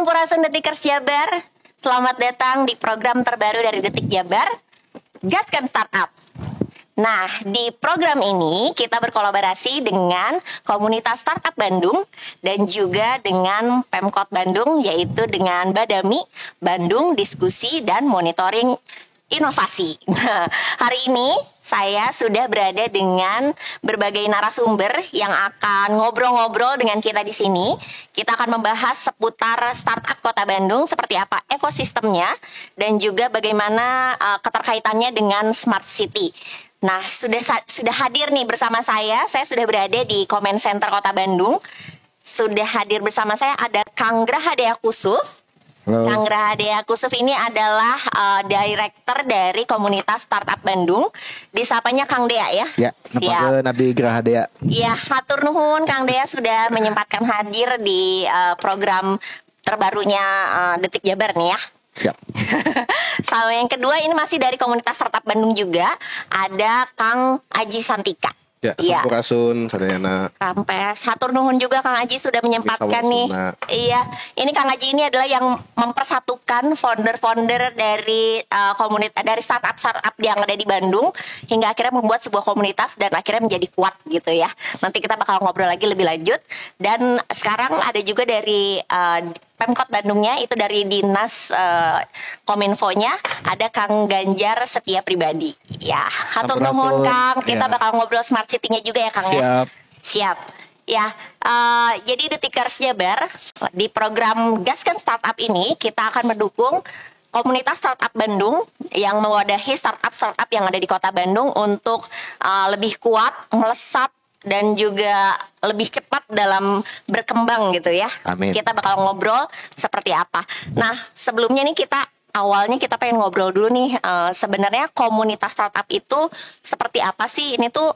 Sampurasun Detikers Jabar. Selamat datang di program terbaru dari Detik Jabar, Gaskan Startup. Nah, di program ini kita berkolaborasi dengan komunitas startup Bandung dan juga dengan Pemkot Bandung, yaitu dengan Badami, Bandung Diskusi dan Monitoring Inovasi. Nah, hari ini saya sudah berada dengan berbagai narasumber yang akan ngobrol-ngobrol dengan kita di sini. Kita akan membahas seputar startup Kota Bandung, seperti apa ekosistemnya dan juga bagaimana keterkaitannya dengan Smart City. Nah, sudah hadir nih bersama saya sudah berada di Comment Center Kota Bandung. Sudah hadir bersama saya ada Kang Grahadea Kusuf. Halo. Kang Grahadea Kusuf ini adalah director dari komunitas startup Bandung. Disapanya Kang Dea ya? Ya, nama Nabi Grahadea. Iya, hatur nuhun Kang Dea sudah menyempatkan hadir di program terbarunya Detik Jabar nih ya. Siap. Sama yang kedua ini masih dari komunitas startup Bandung juga, ada Kang Aji Santika. Ya, Sampurasun, Sadayana. Rampes, hatur nuhun juga Kang Aji sudah menyempatkan nih. Iya, ini Kang Aji ini adalah yang mempersatukan founder-founder dari komunitas, dari startup yang ada di Bandung, hingga akhirnya membuat sebuah komunitas dan akhirnya menjadi kuat gitu ya. Nanti kita bakal ngobrol lagi lebih lanjut. Dan sekarang ada juga dari Pemkot Bandungnya, itu dari Dinas Kominfo-nya, ada Kang Ganjar Setia Pribadi. Ya, hatur nuhun Kang. Kita bakal ngobrol Smart City-nya juga ya Kang. Siap. Siap. Ya, jadi Detikers Jabar di program Gaskan Startup ini kita akan mendukung komunitas startup Bandung yang mewadahi startup yang ada di Kota Bandung untuk lebih kuat, melesat dan juga lebih cepat dalam berkembang gitu ya. Amin. Kita bakal ngobrol seperti apa. Nah, sebelumnya nih awalnya kita pengen ngobrol dulu nih, sebenarnya komunitas startup itu seperti apa sih? Ini tuh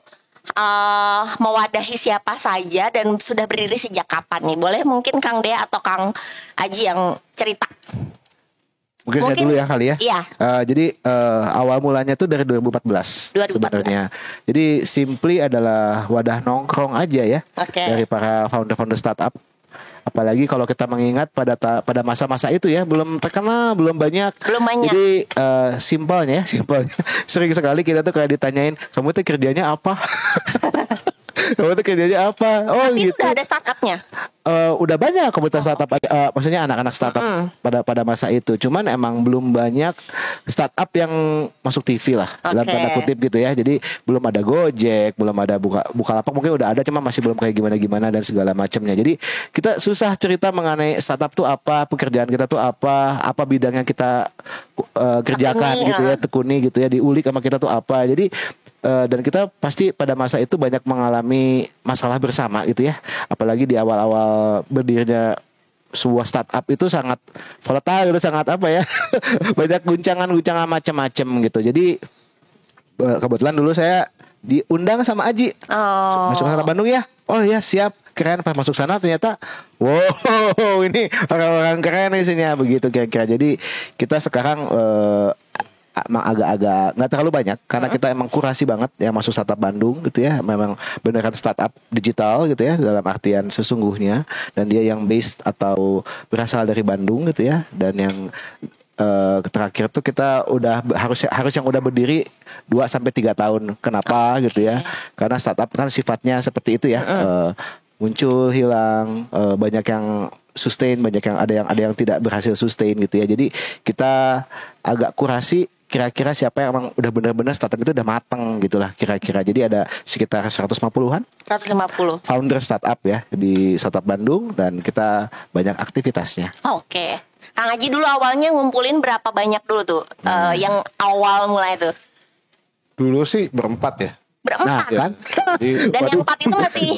mewadahi siapa saja dan sudah berdiri sejak kapan nih? Boleh mungkin Kang Dea atau Kang Aji yang cerita. Mungkin saya dulu ya kali ya. Iya. Jadi awal mulanya tuh dari 2014 sebenarnya. Jadi Simply adalah wadah nongkrong aja ya. Dari para founder-founder startup. Apalagi kalau kita mengingat pada masa-masa itu ya, belum terkenal, belum banyak. Jadi simpelnya sering sekali kita tuh kayak ditanyain, kamu tuh kerjanya apa? Kamu tuh kerjanya apa? Oh, tapi gitu. Udah ada startupnya? Udah banyak komunitas startup, maksudnya anak-anak startup pada masa itu. Cuman emang belum banyak startup yang masuk TV lah, dalam tanda kutip gitu ya. Jadi belum ada Gojek, belum ada Bukalapak, mungkin udah ada, cuma masih belum kayak gimana dan segala macamnya. Jadi kita susah cerita mengenai startup tuh apa, pekerjaan kita tuh apa bidang yang kita kerjakan gitu ya, tekuni gitu ya, diulik sama kita tuh apa. Jadi dan kita pasti pada masa itu banyak mengalami masalah bersama gitu ya. Apalagi di awal-awal berdirinya sebuah startup itu sangat volatile gitu, sangat apa ya. Banyak guncangan macam-macam gitu. Jadi kebetulan dulu saya diundang sama Aji. Masuk Startup Bandung ya. Oh ya, siap. Keren. Pas masuk sana ternyata wow, ini orang-orang keren isinya, begitu kira-kira. Jadi kita sekarang emang agak-agak nggak terlalu banyak karena kita emang kurasi banget yang masuk startup Bandung gitu ya, memang beneran startup digital gitu ya dalam artian sesungguhnya, dan dia yang based atau berasal dari Bandung gitu ya. Dan yang terakhir tuh kita udah harus yang udah berdiri 2-3 tahun. Kenapa gitu ya? Karena startup kan sifatnya seperti itu ya, muncul hilang, banyak yang sustain, banyak yang ada yang tidak berhasil sustain gitu ya. Jadi kita agak kurasi kira-kira siapa yang emang udah benar-benar startup itu udah mateng gitulah kira-kira. Jadi ada sekitar 150-an founder startup ya di Startup Bandung, dan kita banyak aktivitasnya. Oke. Kang Aji dulu awalnya ngumpulin berapa banyak dulu tuh yang awal mulai tuh? Dulu sih berempat ya. Berempat kan? Dan yang 4 itu masih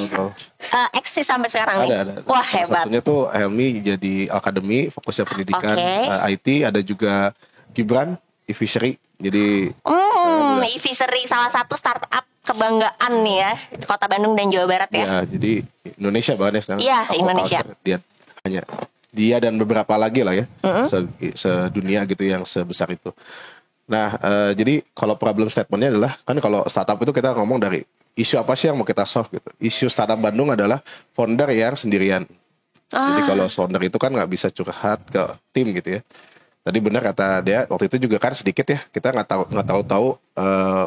eksis sampai sekarang nih. Ada. Wah, hebat. Satunya tuh Helmi jadi akademi, fokusnya pendidikan, IT. Ada juga Gibran, e-fishery. Jadi e-fishery salah satu startup kebanggaan nih ya Kota Bandung dan Jawa Barat ya. Ya, jadi Indonesia banget sekarang. Iya, Indonesia. Dia dan beberapa lagi lah ya, sedunia gitu yang sebesar itu. Nah, jadi kalau problem statementnya adalah, kan kalau startup itu kita ngomong dari isu apa sih yang mau kita solve gitu. Isu startup Bandung adalah founder yang sendirian. Jadi kalau founder itu kan nggak bisa curhat ke tim gitu ya. Tadi benar kata dia, waktu itu juga kan sedikit ya, kita nggak tahu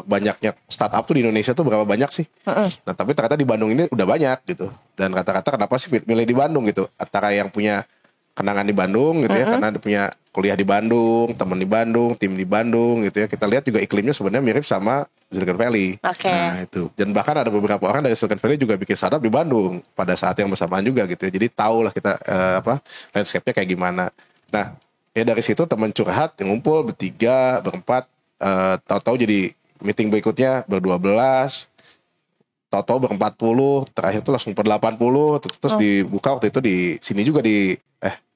banyaknya startup tuh di Indonesia tuh berapa banyak sih. Nah tapi ternyata di Bandung ini udah banyak gitu. Dan kata-kata kenapa sih milih di Bandung gitu? Antara yang punya kenangan di Bandung gitu ya, karena dia punya kuliah di Bandung, teman di Bandung, tim di Bandung gitu ya. Kita lihat juga iklimnya sebenarnya mirip sama Silicon Valley. Oke. Nah itu. Dan bahkan ada beberapa orang dari Silicon Valley juga bikin startup di Bandung pada saat yang bersamaan juga gitu ya. Jadi tahu lah kita landscape-nya kayak gimana. Nah ya dari situ teman curhat yang ngumpul bertiga, berempat, tahu-tahu jadi meeting berikutnya ber-12, tahu-tahu ber-40, terakhir tuh langsung per-80, terus dibuka waktu itu di sini juga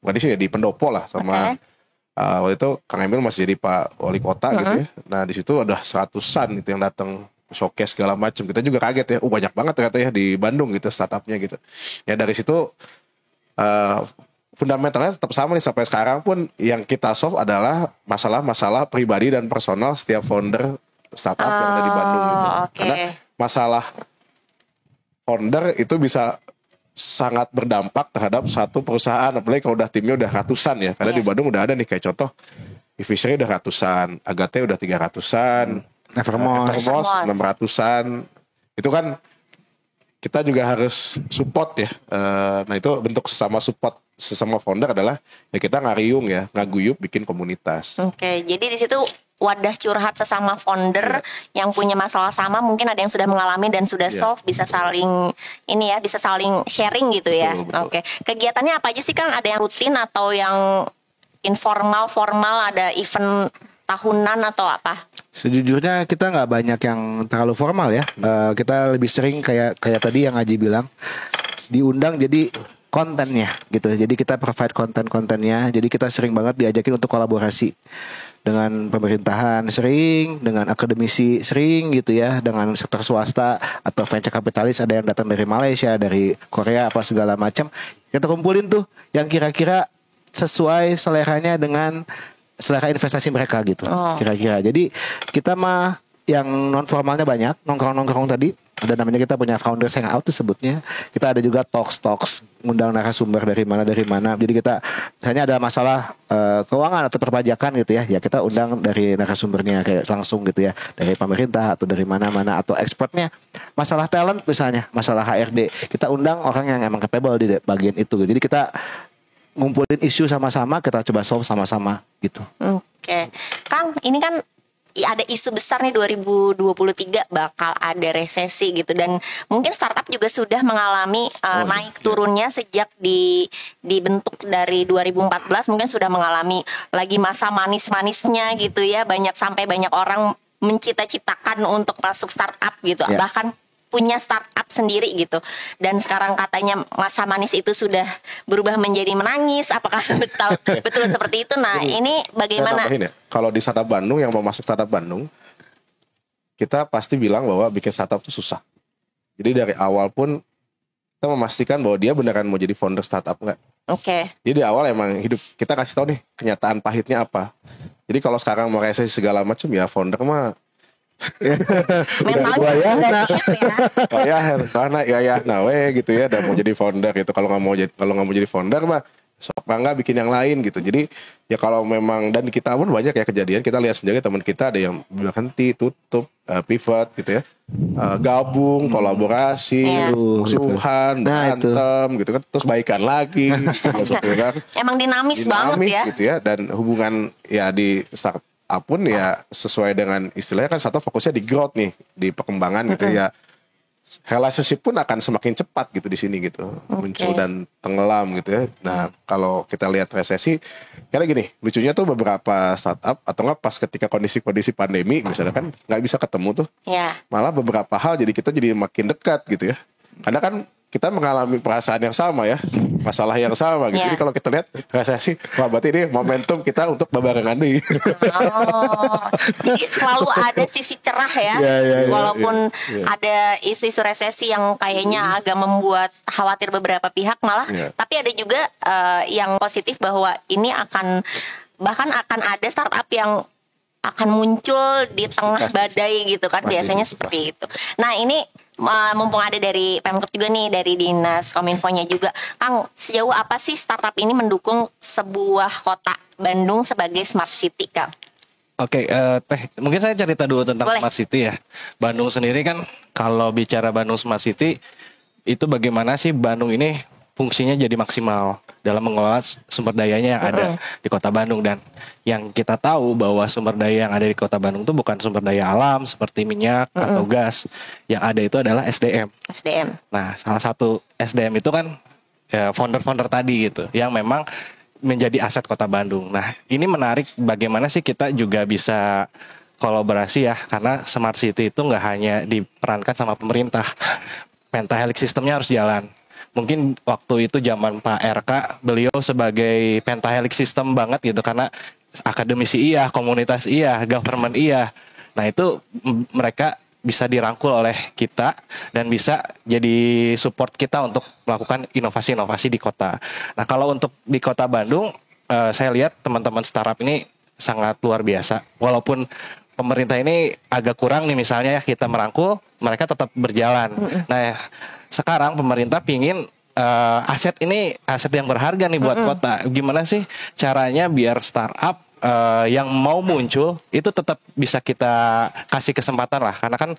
bukan di sini, di Pendopo lah sama waktu itu Kang Emil masih jadi Pak Wali Kota gitu ya. Nah di situ ada 100-an itu yang datang showcase segala macam. Kita juga kaget ya, banyak banget ternyata ya di Bandung gitu startupnya gitu. Ya dari situ fundamentalnya tetap sama nih sampai sekarang pun yang kita solve adalah masalah-masalah pribadi dan personal setiap founder startup yang ada di Bandung gitu. Karena masalah founder itu bisa sangat berdampak terhadap satu perusahaan, apalagi kalau udah timnya udah ratusan ya. Karena di Bandung udah ada nih kayak contoh Efishery udah ratusan, Agate udah 300-an, Evermose 600-an. Itu kan kita juga harus support ya. Nah itu bentuk sesama founder adalah ya kita ngariung ya, ngaguyup bikin komunitas. Oke, jadi di situ wadah curhat sesama founder yang punya masalah sama, mungkin ada yang sudah mengalami dan sudah solve, bisa saling bisa saling sharing gitu ya. Betul. Oke. Kegiatannya apa aja sih Kang? Ada yang rutin atau yang informal, formal, ada event tahunan atau apa? Sejujurnya kita nggak banyak yang terlalu formal ya. Kita lebih sering kayak tadi yang Aji bilang, diundang jadi kontennya gitu. Jadi kita provide kontennya. Jadi kita sering banget diajakin untuk kolaborasi dengan pemerintahan sering, dengan akademisi sering gitu ya, dengan sektor swasta atau venture capitalis, ada yang datang dari Malaysia, dari Korea apa segala macam. Kita kumpulin tuh yang kira-kira sesuai seleranya dengan selera investasi mereka gitu. Kira-kira. Jadi kita mah yang non formalnya banyak, nongkrong tadi. Ada namanya kita punya founders hangout tuh sebutnya. Kita ada juga talks, ngundang narasumber dari mana. Jadi kita misalnya ada masalah keuangan atau perpajakan gitu ya. Ya kita undang dari narasumbernya kayak langsung gitu ya, dari pemerintah atau dari mana-mana, atau expertnya. Masalah talent misalnya, masalah HRD. Kita undang orang yang emang capable di bagian itu. Jadi kita ngumpulin isu sama-sama, kita coba solve sama-sama gitu. Oke. Kang, ini kan ada isu besar nih 2023 bakal ada resesi gitu, dan mungkin startup juga sudah mengalami naik turunnya sejak dibentuk dari 2014, mungkin sudah mengalami lagi masa manis-manisnya gitu ya. Sampai banyak orang mencita-citakan untuk masuk startup gitu, bahkan punya startup sendiri gitu. Dan sekarang katanya masa manis itu sudah berubah menjadi menangis. Apakah betul seperti itu? Nah, ini bagaimana? Ya, kalau di startup Bandung, yang mau masuk startup Bandung, kita pasti bilang bahwa bikin startup itu susah. Jadi dari awal pun kita memastikan bahwa dia beneran mau jadi founder startup enggak. Oke. Jadi di awal emang hidup kita kasih tahu nih kenyataan pahitnya apa. Jadi kalau sekarang mau resesi segala macam ya founder mah mentalnya udah karena gitu ya, dan mau jadi founder gitu. Kalau nggak mau jadi founder mah sok nggak bikin yang lain gitu. Jadi ya kalau memang, dan kita pun banyak ya kejadian, kita lihat sendiri teman kita ada yang berhenti, tutup, pivot gitu ya, gabung, kolaborasi, musuhan, berantem gitu kan, terus baikan lagi. Emang dinamis banget ya gitu ya. Dan hubungan ya di startup apun ya sesuai dengan istilahnya kan satu fokusnya di growth nih, di perkembangan gitu ya. Relationship pun akan semakin cepat gitu di sini gitu, muncul dan tenggelam gitu ya. Nah kalau kita lihat resesi, karena gini, lucunya tuh beberapa startup atau nggak pas ketika kondisi pandemi misalnya kan nggak bisa ketemu tuh, malah beberapa hal jadi kita jadi makin dekat gitu ya. Karena kan kita mengalami perasaan yang sama ya, masalah yang sama gitu. Jadi kalau kita lihat resesi, wah berarti ini momentum kita untuk bebarengan nih. Jadi selalu ada sisi cerah ya, walaupun ada isu-isu resesi yang kayaknya agak membuat khawatir beberapa pihak malah. Tapi ada juga yang positif bahwa ini bahkan akan ada startup yang akan muncul di tengah badai gitu kan, biasanya seperti itu. Nah ini mumpung ada dari Pemkot juga nih, dari Dinas Kominfo-nya juga, Kang, sejauh apa sih startup ini mendukung sebuah kota Bandung sebagai smart city, Kang? Oke, mungkin saya cerita dulu tentang Boleh. Smart City ya. Bandung sendiri kan, kalau bicara Bandung Smart City, itu bagaimana sih Bandung ini fungsinya jadi maksimal dalam mengelola sumber dayanya yang ada di Kota Bandung. Dan yang kita tahu bahwa sumber daya yang ada di Kota Bandung itu bukan sumber daya alam seperti minyak atau gas. Yang ada itu adalah SDM. SDM. Nah, salah satu SDM itu kan ya, founder-founder tadi gitu, yang memang menjadi aset Kota Bandung. Nah, ini menarik bagaimana sih kita juga bisa kolaborasi ya, karena Smart City itu nggak hanya diperankan sama pemerintah. Pentahelix sistemnya harus jalan. Mungkin waktu itu zaman Pak RK, beliau sebagai Pentahelix sistem banget gitu, karena akademisi iya, komunitas iya, government iya. Nah itu mereka bisa dirangkul oleh kita dan bisa jadi support kita untuk melakukan inovasi-inovasi di kota. Nah kalau untuk di Kota Bandung, saya lihat teman-teman startup ini sangat luar biasa. Walaupun pemerintah ini agak kurang nih misalnya ya kita merangkul, mereka tetap berjalan. Nah sekarang pemerintah pingin aset ini aset yang berharga nih buat kota. Gimana sih caranya biar startup yang mau muncul itu tetap bisa kita kasih kesempatan lah, karena kan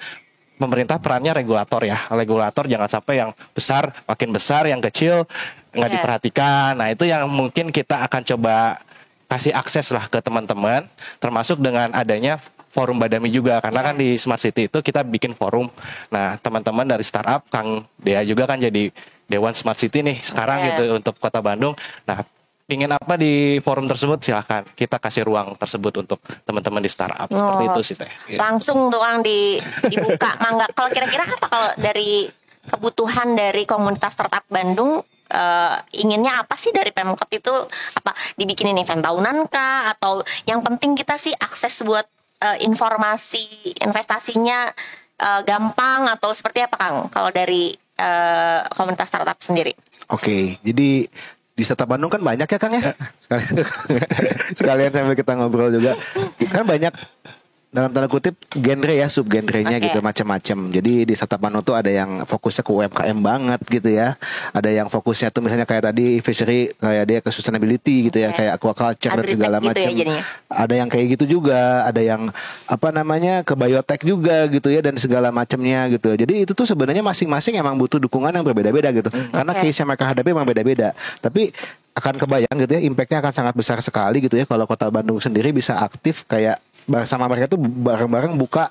pemerintah perannya regulator ya. Regulator jangan sampai yang besar makin besar, yang kecil nggak diperhatikan. Nah itu yang mungkin kita akan coba kasih akses lah ke teman-teman, termasuk dengan adanya forum Badami juga, karena kan di Smart City itu kita bikin forum. Nah teman-teman dari startup, Kang Dea juga kan jadi Dewan Smart City nih sekarang gitu untuk Kota Bandung. Nah pingin apa di forum tersebut, silahkan kita kasih ruang tersebut untuk teman-teman di startup. Seperti itu sih teh. Langsung tuh Kang dibuka. Mangga. Kalau kira-kira apa kalau dari kebutuhan dari komunitas startup Bandung, inginnya apa sih dari Pemkot itu? Apa dibikinin event tahunan kah? Atau yang penting kita sih akses buat informasi investasinya gampang, atau seperti apa Kang? Kalau dari komunitas startup sendiri? Oke, jadi di Startup Bandung kan banyak ya Kang ya. Sekalian sambil kita ngobrol juga. Kan banyak dalam tanda kutip genre ya, subgenrenya gitu, macam-macam. Jadi di Startup Bandung tuh ada yang fokusnya ke UMKM banget gitu ya. Ada yang fokusnya tuh misalnya kayak tadi fishery, kayak dia ke sustainability gitu ya, kayak aquaculture dan segala gitu macam. ya, ada yang kayak gitu juga, ada yang apa namanya ke biotech juga gitu ya, dan segala macamnya gitu. Jadi itu tuh sebenarnya masing-masing emang butuh dukungan yang berbeda-beda gitu. Karena case yang mereka hadapi emang beda-beda. Tapi akan kebayang gitu ya, impactnya akan sangat besar sekali gitu ya kalau Kota Bandung sendiri bisa aktif kayak bersama mereka tuh bareng-bareng buka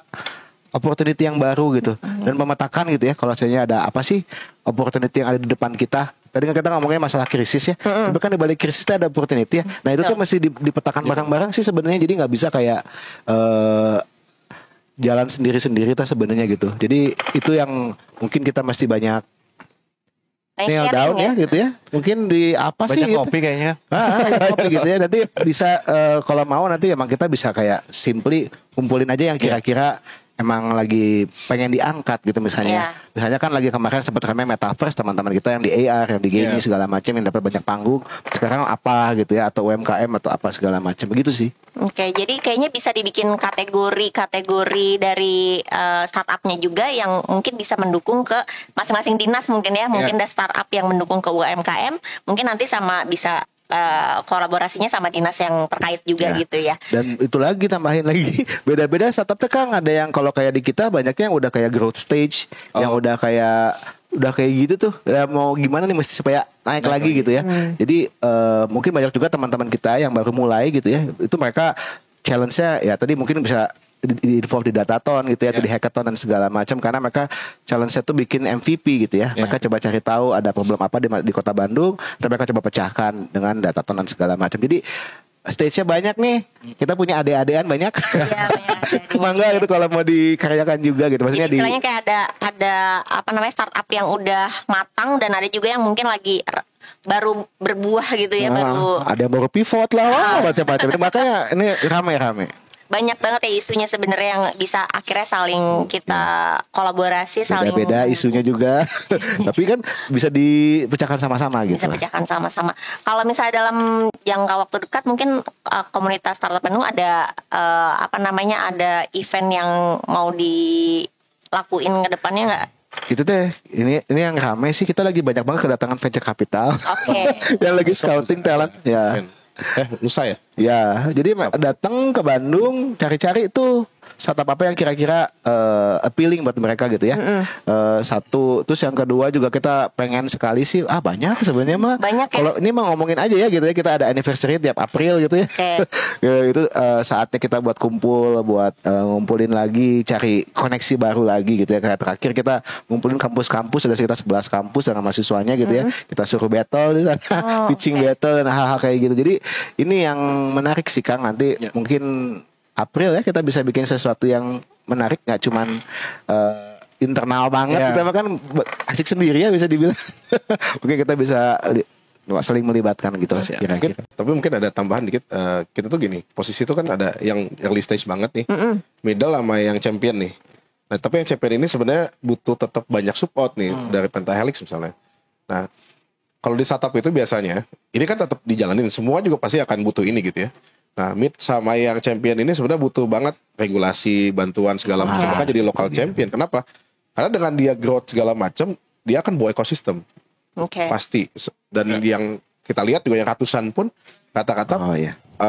opportunity yang baru gitu, dan memetakan gitu ya, kalau misalnya ada apa sih opportunity yang ada di depan kita. Tadi kan kita ngomongin masalah krisis ya, tapi kan di balik krisis itu ada opportunity ya. Nah itu tuh mesti dipetakan bareng-bareng sih sebenarnya, jadi nggak bisa kayak jalan sendiri-sendiri ta sebenarnya gitu. Jadi itu yang mungkin kita mesti banyak nail down ya gitu ya. Mungkin di apa banyak sih gitu. kopi kayaknya. Kopi gitu ya. Nanti bisa kalau mau nanti emang kita bisa kayak simply kumpulin aja yang kira-kira emang lagi pengen diangkat gitu misalnya. Misalnya kan lagi kemarin sempat ramai metaverse, teman-teman kita yang di AR, yang di gaming segala macam, yang dapat banyak panggung. Sekarang apa gitu ya, atau UMKM atau apa segala macam begitu sih. Oke, jadi kayaknya bisa dibikin kategori-kategori dari startupnya juga yang mungkin bisa mendukung ke masing-masing dinas mungkin ya. Mungkin ada startup yang mendukung ke UMKM, mungkin nanti sama bisa kolaborasinya sama dinas yang terkait juga gitu ya. Dan itu lagi tambahin lagi beda-beda startupnya Kang. Ada yang kalau kayak di kita banyaknya yang udah kayak growth stage, yang udah kayak gitu tuh. Ya mau gimana nih mesti supaya naik lagi gitu ya. Jadi mungkin banyak juga teman-teman kita yang baru mulai gitu ya. Itu mereka challenge-nya ya tadi mungkin bisa di-involve di datathon gitu ya, atau di hackathon dan segala macam, karena mereka challenge-nya tuh bikin MVP gitu ya. Mereka coba cari tahu ada problem apa di Kota Bandung, dan mereka coba pecahkan dengan datathon dan segala macam. Jadi stage-nya banyak nih. Kita punya adik-adikan banyak. Iya, mangga gitu kalau mau dikaryakan juga gitu. Maksudnya jadi istilahnya kayak ada apa namanya startup yang udah matang, dan ada juga yang mungkin lagi baru berbuah gitu ya, baru ada yang baru pivot lah, macam-macam. Makanya ini rame-rame. Banyak banget ya isunya sebenarnya yang bisa akhirnya saling kita kolaborasi, saling beda isunya juga. Tapi kan bisa dipecahkan sama-sama gitu. Bisa pecahkan sama-sama. Kalau misalnya dalam jangka waktu dekat mungkin komunitas startup Bandung ada ada event yang mau dilakuin ke depannya nggak? itu teh ini yang ramai sih, kita lagi banyak banget kedatangan venture capital. Oke. yang lagi scouting talent ya. Lusa ya? Ya, jadi datang ke Bandung cari-cari tuh startup apa yang kira-kira appealing buat mereka gitu ya. Satu, terus yang kedua juga kita pengen sekali sih, banyak sebenarnya mah. Banyak ya? Kalau ini mah ngomongin aja ya gitu ya, kita ada anniversary tiap April gitu ya. Oke. Ya, itu saatnya kita buat kumpul, buat ngumpulin lagi, cari koneksi baru lagi gitu ya. Kayak terakhir kita ngumpulin kampus-kampus, ada sekitar 11 kampus dengan mahasiswanya gitu ya. Kita suruh battle di sana, pitching battle dan hal-hal kayak gitu. Jadi ini yang menarik sih Kang, nanti mungkin April ya kita bisa bikin sesuatu yang menarik, nggak cuman internal banget, kita kan asik sendiri ya bisa dibilang. Mungkin kita bisa saling melibatkan gitu kira-kira. Tapi mungkin ada tambahan dikit. Kita tuh gini, posisi itu kan ada yang early stage banget nih, middle sama yang champion nih. Nah tapi yang champion ini sebenarnya butuh tetap banyak support nih dari Pentahelix misalnya. Nah kalau di startup itu biasanya ini kan tetap dijalanin, semua juga pasti akan butuh ini gitu ya. Nah, mid sama yang champion ini sebenarnya butuh banget regulasi, bantuan segala macam. Maka jadi local champion. Kenapa? Karena dengan dia growth segala macam, dia akan bawa ekosistem. Oke. Pasti. Dan yang kita lihat juga yang ratusan pun kata-kata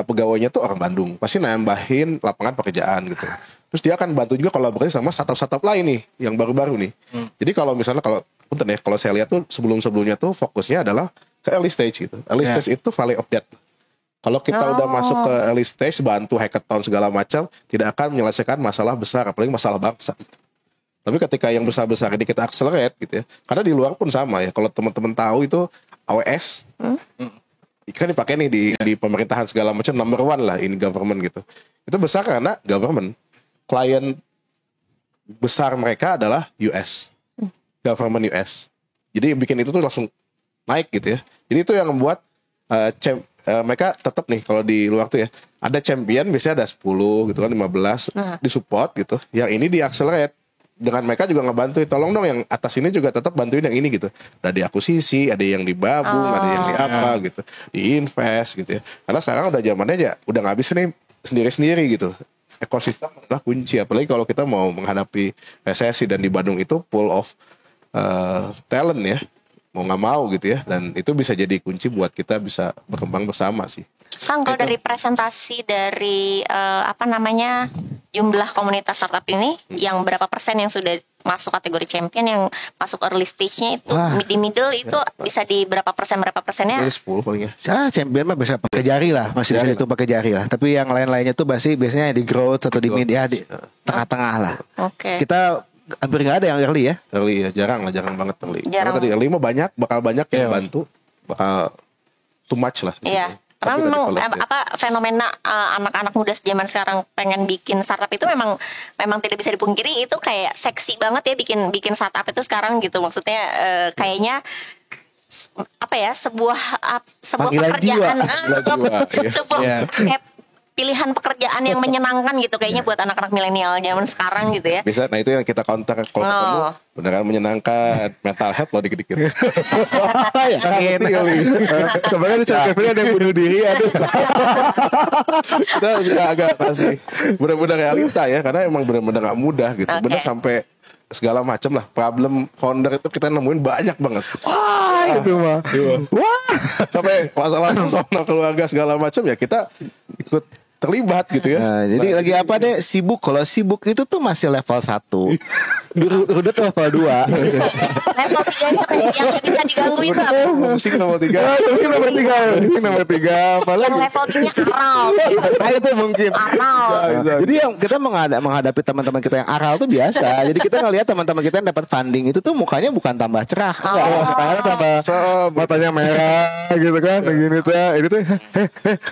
pegawainya tuh orang Bandung. Pasti nambahin lapangan pekerjaan gitu. Terus dia akan bantu juga kolaborasi sama startup-startup lain nih, yang baru-baru nih. Jadi kalau misalnya kalau saya lihat tuh sebelum-sebelumnya tuh fokusnya adalah ke early stage gitu. Early stage itu valley of death. Kalau kita udah masuk ke early stage, bantu hackathon segala macam, tidak akan menyelesaikan masalah besar, apalagi masalah bangsa. Tapi ketika yang besar-besar ini kita accelerate gitu ya, karena di luar pun sama ya. Kalau teman-teman tahu itu AWS, kan dipakai nih di pemerintahan segala macam, number one lah in government gitu. Itu besar karena government. Klien besar mereka adalah US, government US. Jadi yang bikin itu tuh langsung naik gitu ya. Jadi itu yang membuat mereka tetap nih kalau di luar tuh ya ada champion biasanya ada 10 gitu kan, 15 disupport gitu. Yang ini diakselerate dengan mereka juga ngebantuin, tolong dong yang atas ini juga tetap bantuin yang ini gitu. Ada diakuisisi, ada yang dibabung, ada yang di apa gitu, diinvest gitu ya. Karena sekarang udah zamannya aja udah nggak bisa nih sendiri-sendiri gitu. Ekosistem adalah kunci, apalagi kalau kita mau menghadapi resesi, dan di Bandung itu full of talent ya. Mau nggak mau gitu ya, dan itu bisa jadi kunci buat kita bisa berkembang bersama sih. Kang, kalau dari presentasi dari jumlah komunitas startup ini, yang berapa persen yang sudah masuk kategori champion, yang masuk early stage-nya itu di middle itu bisa di berapa persennya? Dari 10 paling ya. Champion mah bisa pakai jari lah, masih bisa itu pakai jari lah. Tapi yang lain-lainnya tuh biasanya di growth atau di mid ya, di tengah-tengah lah. Oke. Kita hampir nggak ada yang early ya. Early ya, jarang banget early. Karena tadi early mah bakal banyak yang bantu, bakal too much lah. Iya. Karena memang fenomena anak-anak muda zaman sekarang pengen bikin startup itu memang tidak bisa dipungkiri, itu kayak seksi banget ya bikin startup itu sekarang gitu. Maksudnya kayaknya sebuah pekerjaan, sebuah pilihan pekerjaan yang menyenangkan gitu kayaknya buat anak-anak milenial zaman sekarang gitu ya. Bisa, nah itu yang kita counter kalau ketemu beneran menyenangkan, mental health loh dikit-dikit. Ya sakit kali. Kemarin ada yang bunuh diri, aduh. Kita agak pasti benar-benar realita ya, karena emang benar-benar gak mudah gitu. Benar sampai segala macam lah problem founder itu kita nemuin banyak banget. Itu mah. Sampai masalah sama keluarga segala macam ya kita ikut terlibat gitu ya. Nah, jadi lagi apa deh sibuk. Kalau sibuk itu tuh masih level 1. Udah level 2. Level 3 yang bisa diganggu itu apa? Musik nomor 3. Nomor 3. Malah Yang level 3-nya aral. itu mungkin. Aral. Jadi yang kita menghadapi teman-teman kita yang aral tuh biasa. Jadi kita ngelihat teman-teman kita yang dapat funding itu tuh mukanya bukan tambah cerah. Mukanya tambah matanya merah gitu kan. Begini tuh. Ini tuh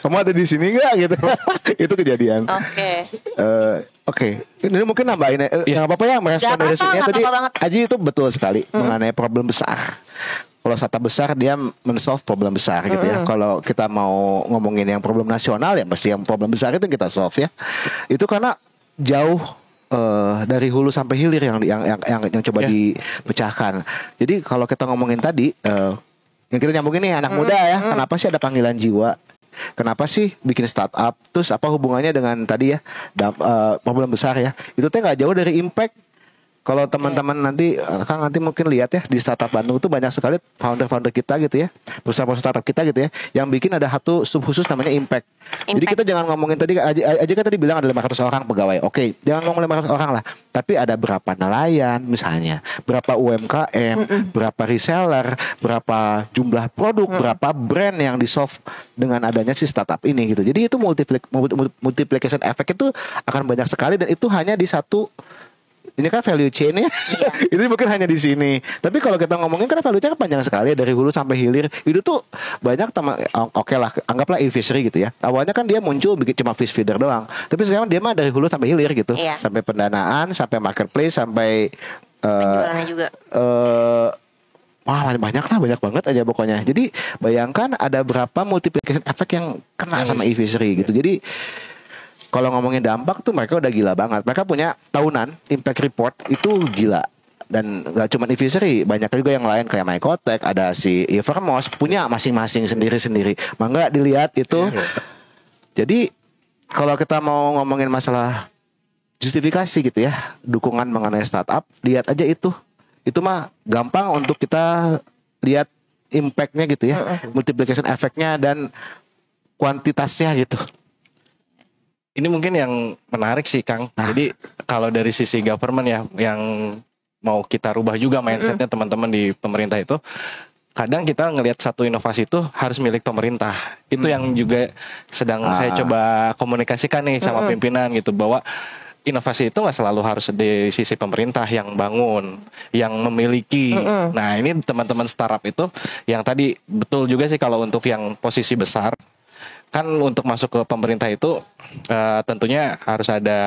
kamu ada di sini enggak gitu. Itu kejadian. Oke. Ini mungkin nambahin nggak apa-apa ya merespon dari sini tadi. Aji itu betul sekali mengenai problem besar. Kalau startup besar dia men-solve problem besar gitu ya. Kalau kita mau ngomongin yang problem nasional ya mesti yang problem besar itu kita solve ya. Itu karena jauh dari hulu sampai hilir yang coba dipecahkan. Jadi kalau kita ngomongin tadi yang kita nyambungin nih anak muda ya. Kenapa sih ada panggilan jiwa? Kenapa sih bikin startup? Terus apa hubungannya dengan tadi ya problem besar ya? Itu teh nggak jauh dari impact Kalau teman-teman nanti Kang nanti mungkin lihat ya di startup Bandung tuh banyak sekali founder-founder kita gitu ya, perusahaan startup kita gitu ya, yang bikin ada satu sub khusus namanya impact. Jadi kita jangan ngomongin tadi aja kan tadi bilang ada 500 orang pegawai. Oke, jangan ngomong 500 orang lah, tapi ada berapa nelayan misalnya, berapa UMKM, berapa reseller, berapa jumlah produk, berapa brand yang di-solve dengan adanya si startup ini gitu. Jadi itu multiplication effect itu akan banyak sekali, dan itu hanya di satu. Ini kan value chain ya. Ini mungkin hanya di sini. Tapi kalau kita ngomongin kan value chain kan panjang sekali dari hulu sampai hilir. Itu tuh banyak oke lah, anggaplah e-fishery gitu ya. Awalnya kan dia muncul bikin cuma fish feeder doang. Tapi sekarang dia mah dari hulu sampai hilir gitu. Sampai pendanaan, sampai marketplace, sampai penjualannya juga. Wah banyak banget aja pokoknya. Jadi bayangkan ada berapa multiplication effect yang kena sama e-fishery gitu. Jadi kalau ngomongin dampak tuh mereka udah gila banget. Mereka punya tahunan impact report itu gila. Dan gak cuma e-fishery, banyak juga yang lain kayak Mycotek, ada si Evermos, punya masing-masing sendiri-sendiri. Mangga dilihat itu. Jadi kalau kita mau ngomongin masalah justifikasi gitu ya, dukungan mengenai startup, lihat aja itu. Itu mah gampang untuk kita lihat impactnya gitu ya, multiplication effect-nya dan kuantitasnya gitu. Ini mungkin yang menarik sih Kang. Jadi kalau dari sisi government ya, yang mau kita rubah juga mindsetnya teman-teman di pemerintah itu, kadang kita ngelihat satu inovasi itu harus milik pemerintah. Itu yang juga sedang saya coba komunikasikan nih sama pimpinan gitu, bahwa inovasi itu nggak selalu harus di sisi pemerintah yang bangun, yang memiliki. Nah ini teman-teman startup itu yang tadi betul juga sih, kalau untuk yang posisi besar kan untuk masuk ke pemerintah itu tentunya harus ada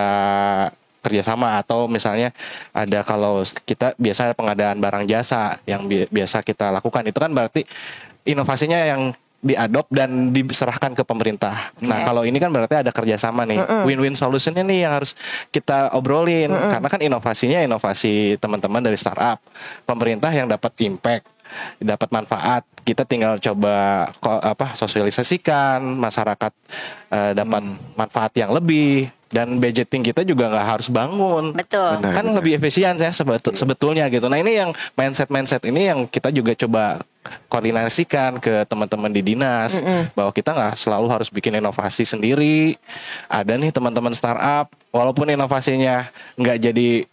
kerjasama, atau misalnya ada, kalau kita biasa pengadaan barang jasa yang biasa kita lakukan, itu kan berarti inovasinya yang diadop dan diserahkan ke pemerintah. Nah kalau ini kan berarti ada kerjasama nih, win-win solutionnya nih yang harus kita obrolin, karena kan inovasinya inovasi teman-teman dari startup, pemerintah yang dapat impact, dapat manfaat. Kita tinggal coba sosialisasikan, masyarakat dapat manfaat yang lebih, dan budgeting kita juga nggak harus bangun. Betul. Kan lebih efisien ya sebetulnya gitu. Nah ini yang mindset ini yang kita juga coba koordinasikan ke teman-teman di dinas, bahwa kita nggak selalu harus bikin inovasi sendiri. Ada nih teman-teman startup, walaupun inovasinya nggak jadi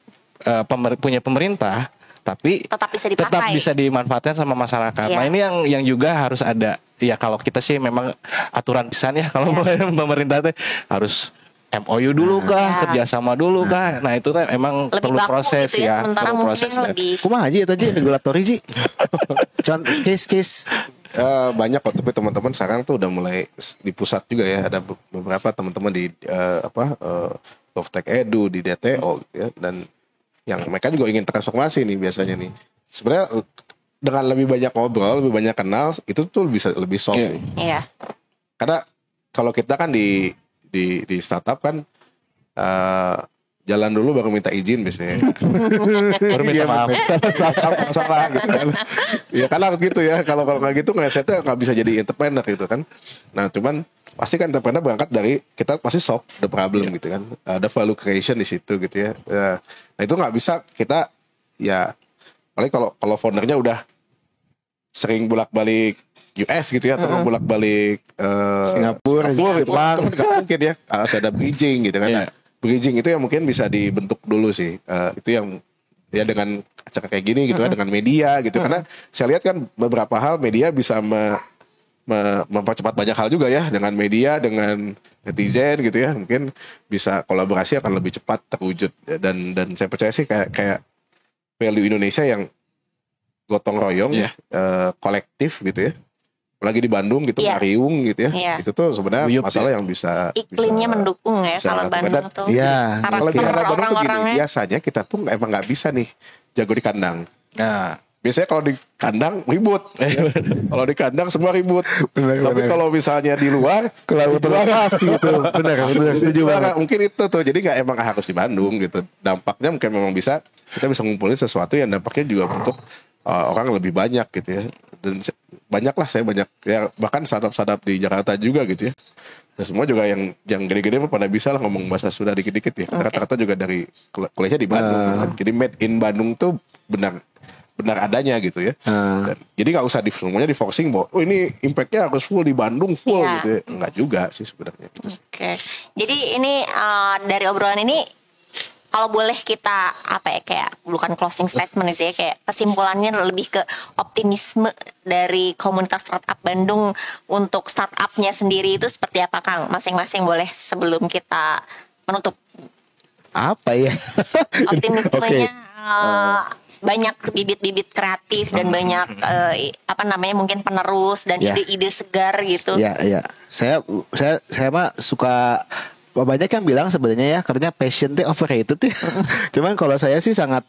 punya pemerintah, tapi tetap bisa dimanfaatkan sama masyarakat. Nah ini yang juga harus ada. Ya kalau kita sih memang aturan pisan ya, kalau pemerintah tuh harus MOU dulu kah, kerjasama dulu kah. Nah itu kan emang lebih perlu proses gitu ya. Perlu proses. Kumaha aja tadi regulatori Ji. Case banyak kok, tapi teman-teman sekarang tuh udah mulai di pusat juga ya. Ada beberapa teman-teman di GovTech Edu, di DTO ya, dan yang mereka juga ingin transformasi nih biasanya nih. Sebenarnya dengan lebih banyak ngobrol, lebih banyak kenal, itu tuh bisa lebih soft. Iya. Karena kalau kita kan di startup kan jalan dulu baru minta izin biasanya. Baru minta maaf. Salah gitu kan. Ya karena harus gitu ya. Kalau nggak gitu mindsetnya nggak bisa jadi entrepreneur gitu kan. Nah cuman pasti kan entrepreneur berangkat dari kita pasti solve the problem gitu kan. Ada value creation di situ gitu ya. Nah itu nggak bisa kita ya. Paling kalau foundernya udah sering bolak-balik US gitu ya, atau bolak-balik Singapura gitu kan, nggak mungkin ya. Harus ada bridging gitu kan. Nah, bridging itu yang mungkin bisa dibentuk dulu sih. Itu yang ya dengan acara kayak gini gitu kan, dengan media gitu. Karena saya lihat kan beberapa hal media bisa mempercepat banyak hal juga ya, dengan media, dengan netizen gitu ya. Mungkin bisa kolaborasi akan lebih cepat terwujud. Dan saya percaya sih kayak value Indonesia yang gotong royong, kolektif gitu ya. Lagi di Bandung gitu, Mariung gitu ya. Itu tuh sebenarnya masalah yang bisa iklimnya mendukung ya kalau Bandung tuh. Iya. Kalau di Bandung tuh gini, biasanya kita tuh emang nggak bisa nih jago di kandang. Nah, biasanya kalau di kandang ribut. Kalau di kandang semua ribut. Tapi kalau misalnya di luar, kalau gitu. Benar, setuju banget. Mungkin itu tuh, jadi nggak emang harus di Bandung gitu. Dampaknya mungkin memang bisa, kita bisa ngumpulin sesuatu yang dampaknya juga untuk orang lebih banyak gitu ya. Dan banyak lah, saya banyak ya, bahkan startup di Jakarta juga gitu ya, Nah, semua juga yang gede-gede mah pada bisa lah ngomong bahasa Sunda dikit-dikit ya. Rata-rata juga dari kuliahnya di Bandung. Jadi made in Bandung tuh benar adanya gitu ya. Jadi nggak usah semuanya di forcing bahwa ini impactnya harus full di Bandung full gitu ya. Nggak juga sih sebenarnya. Oke. Jadi ini dari obrolan ini kalau boleh kita kayak bukan closing statement sih ya, kayak kesimpulannya lebih ke optimisme dari komunitas startup Bandung untuk startupnya sendiri itu seperti apa Kang? Masing-masing boleh sebelum kita menutup. Apa ya? Optimismenya banyak bibit-bibit kreatif dan banyak mungkin penerus dan ide-ide segar gitu. Iya. Saya mah suka banyak yang bilang sebenarnya ya karena passion tuh overrated ya. Cuman kalau saya sih sangat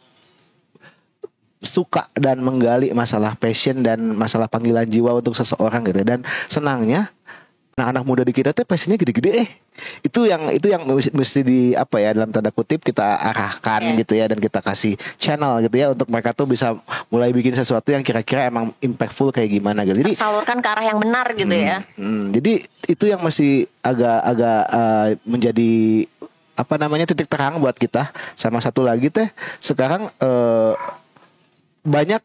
suka dan menggali masalah passion dan masalah panggilan jiwa untuk seseorang gitu. Dan senangnya anak-anak muda di kita tuh passionnya gede-gede. Itu yang mesti di dalam tanda kutip kita arahkan gitu ya, dan kita kasih channel gitu ya untuk mereka tuh bisa mulai bikin sesuatu yang kira-kira emang impactful kayak gimana gitu. Jadi salurkan ke arah yang benar gitu ya. Jadi itu yang masih agak menjadi titik terang buat kita. Sama satu lagi teh sekarang banyak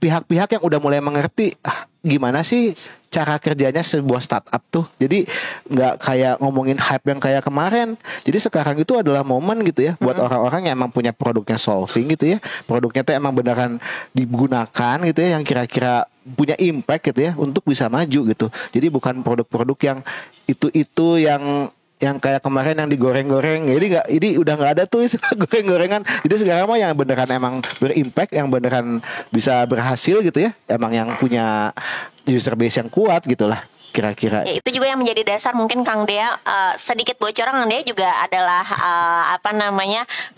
pihak-pihak yang udah mulai mengerti gimana sih cara kerjanya sebuah startup tuh. Jadi nggak kayak ngomongin hype yang kayak kemarin. Jadi sekarang itu adalah momen gitu ya buat orang-orang yang emang punya produknya solving gitu ya. Produknya tuh emang beneran digunakan gitu ya, yang kira-kira punya impact gitu ya untuk bisa maju gitu. Jadi bukan produk-produk yang itu yang kayak kemarin yang digoreng-goreng. Jadi udah nggak ada tuh istilah goreng-gorengan. Jadi sekarang mah yang beneran emang berimpact, yang beneran bisa berhasil gitu ya. Emang yang punya user base yang kuat gitulah kira-kira. Ya, itu juga yang menjadi dasar mungkin Kang Dea, sedikit bocoran, Kang Dea juga adalah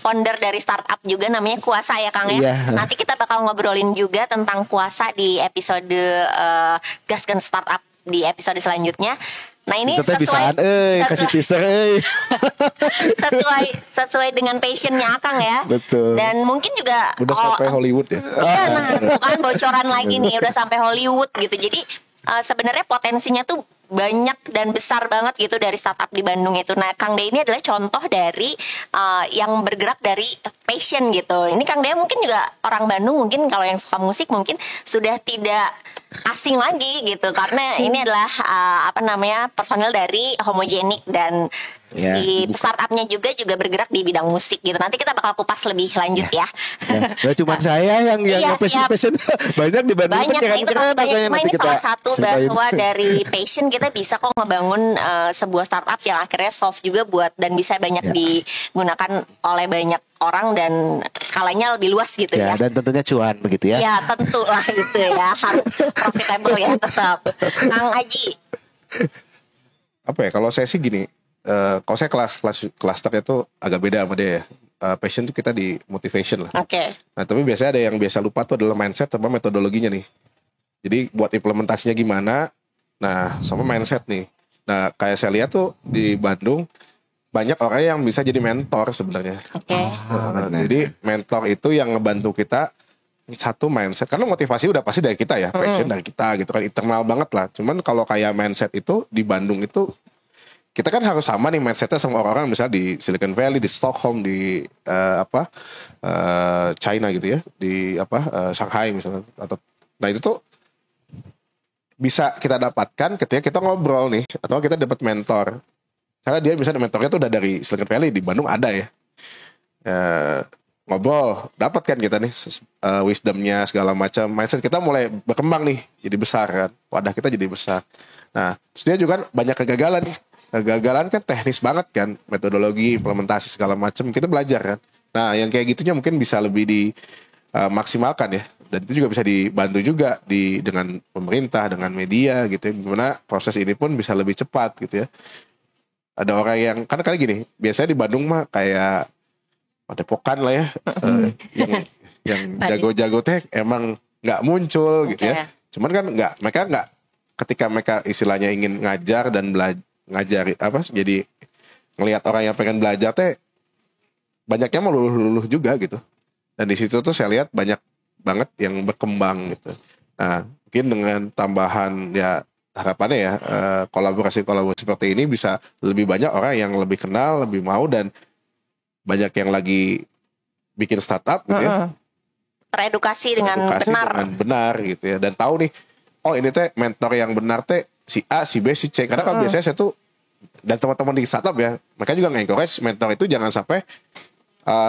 founder dari startup juga namanya Kuasa ya Kang ya. Iya. Nanti kita bakal ngobrolin juga tentang Kuasa di episode Gaskan Startup di episode selanjutnya. Nah ini kasih teaser sesuai dengan passionnya Akang ya. Betul. Dan mungkin juga udah sampai Hollywood ya. Iya, nah bukan bocoran lagi nih, udah sampai Hollywood gitu. Jadi sebenarnya potensinya tuh banyak dan besar banget gitu dari startup di Bandung itu. Nah Kang Dea ini adalah contoh dari yang bergerak dari passion gitu. Ini Kang Dea mungkin juga orang Bandung, mungkin kalau yang suka musik mungkin sudah tidak asing lagi gitu, karena ini adalah personil dari Homogenik dan si startupnya juga bergerak di bidang musik gitu. Nanti kita bakal kupas lebih lanjut ya. Nah, cuma saya yang passion banyak di Bandung. Banyak, cuma ini salah satu bahwa dari passion kita bisa kok ngebangun sebuah startup yang akhirnya solve juga buat dan bisa banyak digunakan oleh banyak orang dan skalanya lebih luas gitu ya. Dan tentunya cuan begitu ya. Ya tentu lah gitu ya, harus profitable ya tetap. Kang Aji. Apa ya, kalau saya sih gini, kalau saya clusternya tuh agak beda sama dia ya. Passion tuh kita di motivation lah. Oke. Nah tapi biasanya ada yang biasa lupa tuh adalah mindset sama metodologinya nih. Jadi buat implementasinya gimana, nah sama mindset nih. Nah kayak saya lihat tuh di Bandung banyak orang yang bisa jadi mentor sebenarnya. Oke. Jadi mentor itu yang ngebantu kita satu mindset, karena motivasi udah pasti dari kita ya, passion dari kita gitu kan, internal banget lah. Cuman kalau kayak mindset itu di Bandung itu kita kan harus sama nih mindsetnya sama orang-orang misalnya di Silicon Valley, di Stockholm, di China gitu ya, di Shanghai misalnya. Nah itu tuh bisa kita dapatkan ketika kita ngobrol nih, atau kita dapat mentor. Karena dia misalnya mentornya tuh udah dari Silicon Valley, di Bandung ada ya. Ngobrol, dapat kan kita nih wisdomnya segala macam. Mindset kita mulai berkembang nih, jadi besar kan. Wadah kita jadi besar. Nah, terus dia juga banyak kegagalan nih. Kegagalan kan teknis banget kan, metodologi, implementasi segala macam. Kita belajar kan. Nah, yang kayak gitunya mungkin bisa lebih dimaksimalkan ya. Dan itu juga bisa dibantu juga dengan pemerintah, dengan media gitu ya. Gimana proses ini pun bisa lebih cepat gitu ya. Ada orang yang kan gini, biasanya di Bandung mah kayak padepokan lah ya, yang jago-jago teh emang nggak muncul gitu ya. Cuman kan mereka nggak, ketika mereka istilahnya ingin ngajar dan ngajari jadi ngelihat orang yang pengen belajar teh banyaknya mau luluh-luluh juga gitu. Dan di situ tuh saya lihat banyak banget yang berkembang gitu. Nah mungkin dengan tambahan ya harapannya ya kolaborasi-kolaborasi seperti ini bisa lebih banyak orang yang lebih kenal, lebih mau, dan banyak yang lagi bikin startup gitu ya. Teredukasi dengan benar gitu ya, dan tahu nih, oh ini teh mentor yang benar teh si A, si B, si C. Karena kan biasanya saya tuh dan teman-teman di startup ya, mereka juga nge-encourage mentor itu jangan sampai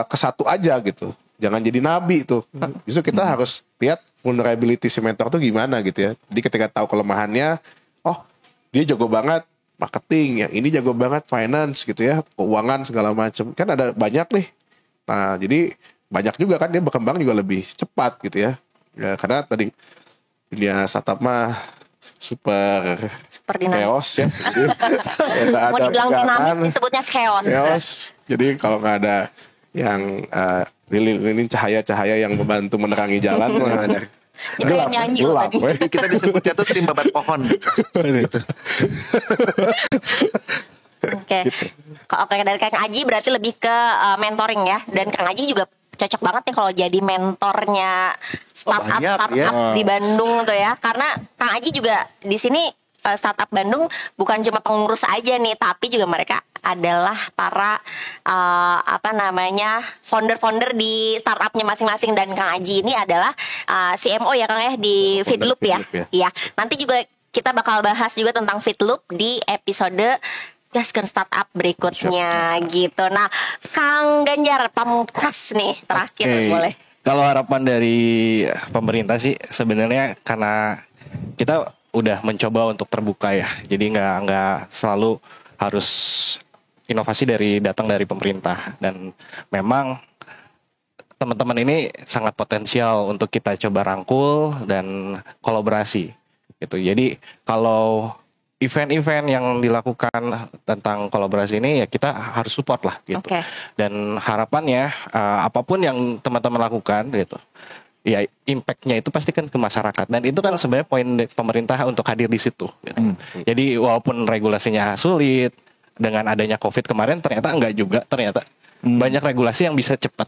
ke satu aja gitu. Jangan jadi nabi tuh. Justru kita harus lihat vulnerability si mentor tuh gimana gitu ya. Jadi ketika tahu kelemahannya, oh dia jago banget marketing, yang ini jago banget finance gitu ya, keuangan segala macam. Kan ada banyak nih. Nah, jadi banyak juga kan dia berkembang juga lebih cepat gitu ya. Ya karena tadi dunia startup mah super chaos ya. Jadi, mau dibilang dinamis disebutnya chaos. Jadi kalau nggak ada yang lilin cahaya-cahaya yang membantu menerangi jalan mah ada gelap. Kita disebutnya tuh tim babat pohon. Gitu. Oke. Oke, dari Kang Aji berarti lebih ke mentoring ya. Dan Kang Aji juga cocok banget nih kalau jadi mentornya startup di Bandung tuh ya. Karena Kang Aji juga di sini startup Bandung bukan cuma pengurus aja nih, tapi juga mereka adalah para founder-founder di startupnya masing-masing. Dan Kang Aji ini adalah CMO ya Kang ya di Feedloop ya. Iya. Nanti juga kita bakal bahas juga tentang Feedloop di episode Gaskan Startup berikutnya gitu. Nah, Kang Ganjar pamungkas nih terakhir boleh. Kalau harapan dari pemerintah sih sebenarnya karena kita udah mencoba untuk terbuka ya. Jadi nggak selalu harus inovasi datang dari pemerintah, dan memang teman-teman ini sangat potensial untuk kita coba rangkul dan kolaborasi gitu. Jadi kalau event-event yang dilakukan tentang kolaborasi ini ya kita harus support lah gitu. Dan harapannya apapun yang teman-teman lakukan gitu, ya impactnya itu pasti kan ke masyarakat, dan itu kan sebenarnya poin pemerintah untuk hadir di situ gitu. Jadi walaupun regulasinya sulit, dengan adanya COVID kemarin ternyata enggak juga, ternyata banyak regulasi yang bisa cepat.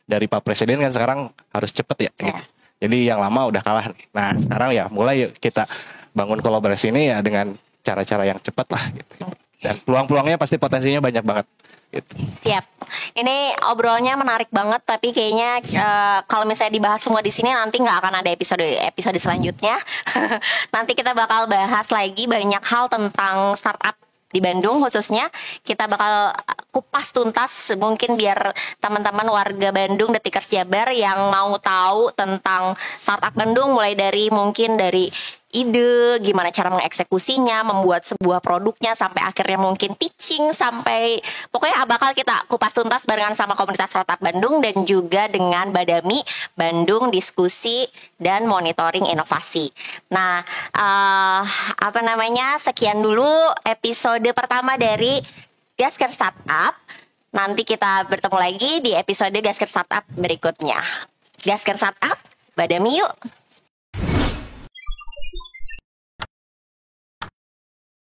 Dari Pak Presiden kan sekarang harus cepat ya gitu. Jadi yang lama udah kalah nih. Nah sekarang ya mulai yuk kita bangun kolaborasi ini ya dengan cara-cara yang cepat lah gitu. Dan peluang-peluangnya pasti potensinya banyak banget gitu. Siap. Ini obrolnya menarik banget, tapi kayaknya kalau misalnya dibahas semua di sini nanti nggak akan ada episode selanjutnya. Nanti kita bakal bahas lagi banyak hal tentang startup di Bandung khususnya. Kita bakal kupas tuntas mungkin biar teman-teman warga Bandung, Detikers Jabar yang mau tahu tentang startup Bandung, mulai dari mungkin dari ide, gimana cara mengeksekusinya, membuat sebuah produknya, sampai akhirnya mungkin pitching, sampai pokoknya bakal kita kupas tuntas barengan sama komunitas startup Bandung dan juga dengan Badami Bandung Diskusi dan Monitoring Inovasi. Nah, sekian dulu episode pertama dari Gaskan Startup. Nanti kita bertemu lagi di episode Gaskan Startup berikutnya. Gaskan Startup, Badami yuk.